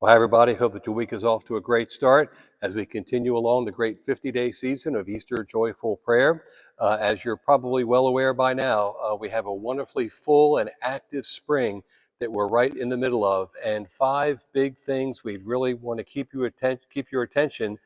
Well, hi, everybody. Hope that your week is off to a great start as we continue along the great 50-day season of Easter Joyful Prayer. As you're probably well aware by now, we have a wonderfully full and active spring that we're right in the middle of, and 5 big things we'd really want to keep your attention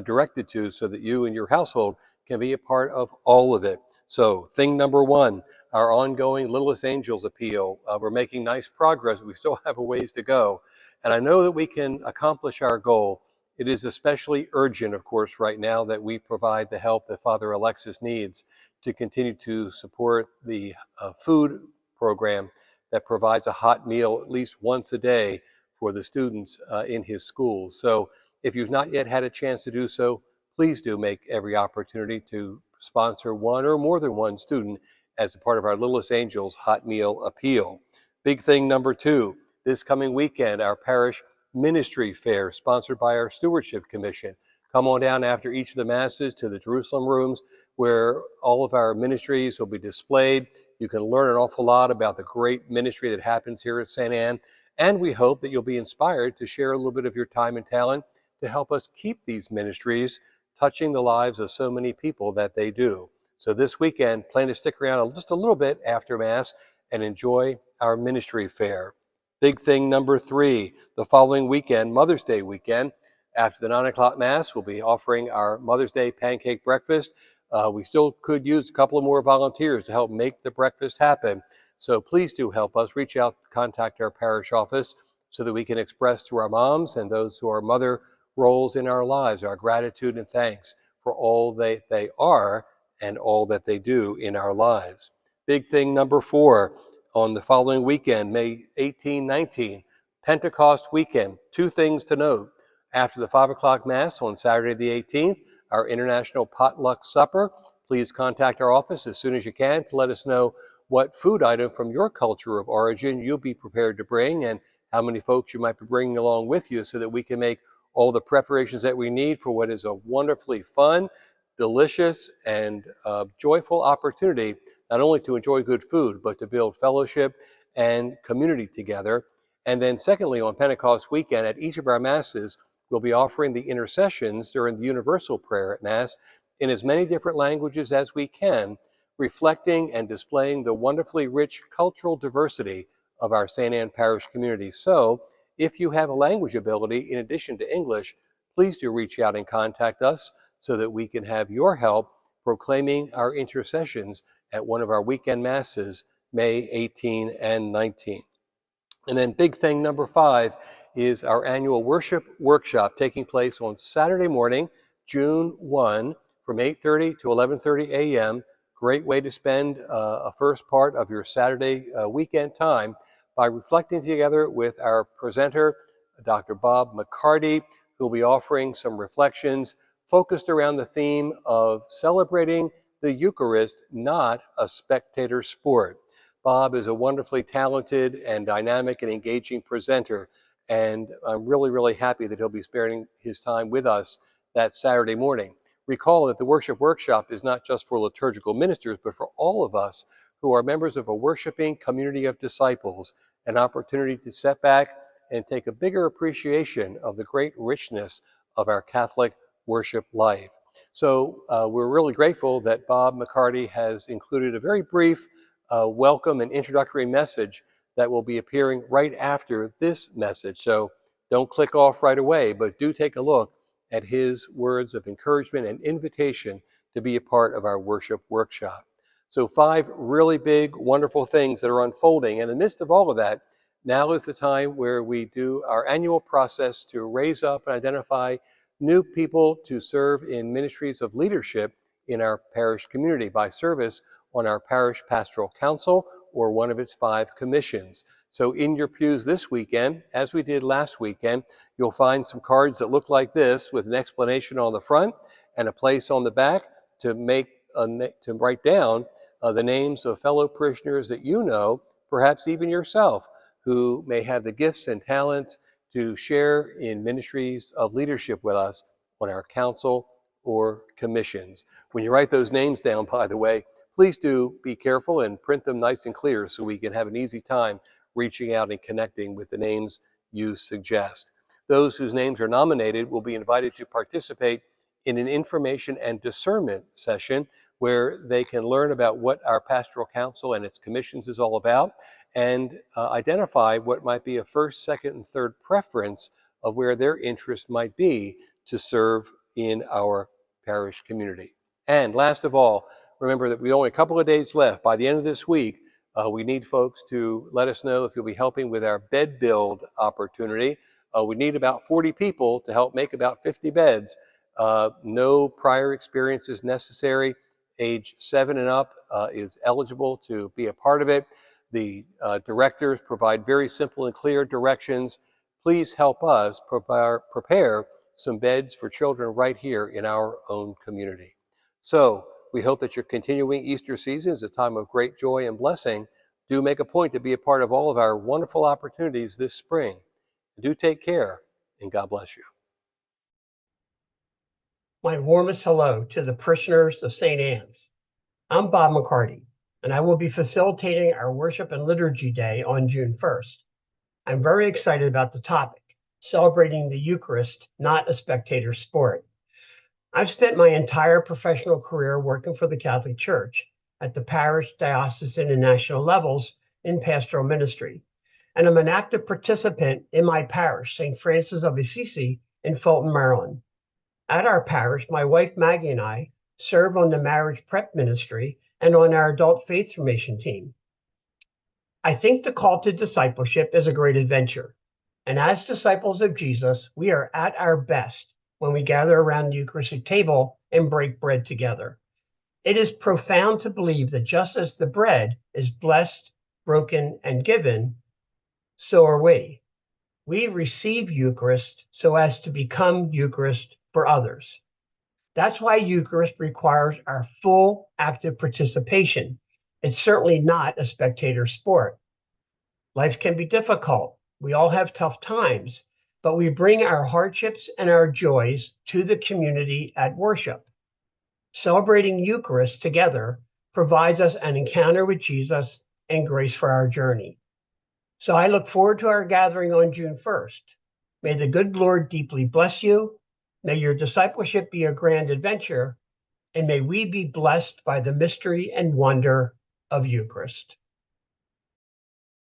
directed to so that you and your household can be a part of all of it. So, thing number 1, our ongoing Littlest Angels appeal. We're making nice progress, but we still have a ways to go. And I know that we can accomplish our goal. It is especially urgent, of course, right now that we provide the help that Father Alexis needs to continue to support the food program that provides a hot meal at least once a day for the students in his schools. So if you've not yet had a chance to do so, please do make every opportunity to sponsor one or more than one student as a part of our Littlest Angels Hot Meal Appeal. Big thing number 2. This coming weekend, our parish ministry fair, sponsored by our Stewardship Commission. Come on down after each of the Masses to the Jerusalem rooms where all of our ministries will be displayed. You can learn an awful lot about the great ministry that happens here at St. Anne, and we hope that you'll be inspired to share a little bit of your time and talent to help us keep these ministries touching the lives of so many people that they do. So this weekend, plan to stick around just a little bit after Mass and enjoy our ministry fair. Big thing number 3, the following weekend, Mother's Day weekend, after the 9 o'clock Mass, we'll be offering our Mother's Day pancake breakfast. We still could use a couple of more volunteers to help make the breakfast happen. So please do help us. Reach out, contact our parish office so that we can express to our moms and those who are mother roles in our lives our gratitude and thanks for all they are and all that they do in our lives. Big thing number 4, on the following weekend, May 18, 19, Pentecost weekend. 2 things to note. After the 5 o'clock Mass on Saturday the 18th, our International Potluck Supper. Please contact our office as soon as you can to let us know what food item from your culture of origin you'll be prepared to bring and how many folks you might be bringing along with you so that we can make all the preparations that we need for what is a wonderfully fun, delicious, and joyful opportunity not only to enjoy good food, but to build fellowship and community together. And then secondly, on Pentecost weekend, at each of our Masses, we'll be offering the intercessions during the universal prayer at Mass in as many different languages as we can, reflecting and displaying the wonderfully rich cultural diversity of our St. Anne Parish community. So if you have a language ability in addition to English, please do reach out and contact us so that we can have your help proclaiming our intercessions at one of our weekend Masses, May 18 and 19. And then big thing number 5 is our annual worship workshop taking place on Saturday morning, June 1, from 8:30 to 11:30 a.m. Great way to spend a first part of your Saturday weekend time by reflecting together with our presenter, Dr. Bob McCarty, who will be offering some reflections focused around the theme of celebrating the Eucharist, not a spectator sport. Bob is a wonderfully talented and dynamic and engaging presenter, and I'm really, really happy that he'll be sparing his time with us that Saturday morning. Recall that the worship workshop is not just for liturgical ministers, but for all of us who are members of a worshiping community of disciples, an opportunity to step back and take a bigger appreciation of the great richness of our Catholic worship life. So we're really grateful that Bob McCarty has included a very brief welcome and introductory message that will be appearing right after this message. So don't click off right away, but do take a look at his words of encouragement and invitation to be a part of our worship workshop. So 5 really big, wonderful things that are unfolding. In the midst of all of that, now is the time where we do our annual process to raise up and identify new people to serve in ministries of leadership in our parish community by service on our Parish Pastoral Council or one of its 5 commissions. So in your pews this weekend, as we did last weekend, you'll find some cards that look like this with an explanation on the front and a place on the back to write down the names of fellow parishioners that you know, perhaps even yourself, who may have the gifts and talents to share in ministries of leadership with us on our council or commissions. When you write those names down, by the way, please do be careful and print them nice and clear so we can have an easy time reaching out and connecting with the names you suggest. Those whose names are nominated will be invited to participate in an information and discernment session where they can learn about what our pastoral council and its commissions is all about and identify what might be a first, second, and third preference of where their interest might be to serve in our parish community. And last of all, remember that we only a couple of days left. By the end of this week, we need folks to let us know if you'll be helping with our bed build opportunity. We need about 40 people to help make about 50 beds. No prior experience is necessary. Age 7 and up is eligible to be a part of it. The directors provide very simple and clear directions. Please help us prepare some beds for children right here in our own community. So we hope that your continuing Easter season is a time of great joy and blessing. Do make a point to be a part of all of our wonderful opportunities this spring. Do take care, and God bless you. My warmest hello to the parishioners of St. Anne's. I'm Bob McCarty, and I will be facilitating our Worship and Liturgy Day on June 1st. I'm very excited about the topic, celebrating the Eucharist, not a spectator sport. I've spent my entire professional career working for the Catholic Church at the parish, diocesan, and national levels in pastoral ministry, and I'm an active participant in my parish, St. Francis of Assisi in Fulton, Maryland. At our parish, my wife Maggie and I serve on the marriage prep ministry and on our adult faith formation team. I think the call to discipleship is a great adventure. And as disciples of Jesus, we are at our best when we gather around the Eucharistic table and break bread together. It is profound to believe that just as the bread is blessed, broken, and given, so are we. We receive Eucharist so as to become Eucharist for others. That's why Eucharist requires our full active participation. It's certainly not a spectator sport. Life can be difficult. We all have tough times, but we bring our hardships and our joys to the community at worship. Celebrating Eucharist together provides us an encounter with Jesus and grace for our journey. So I look forward to our gathering on June 1st. May the good Lord deeply bless you. May your discipleship be a grand adventure, and may we be blessed by the mystery and wonder of Eucharist.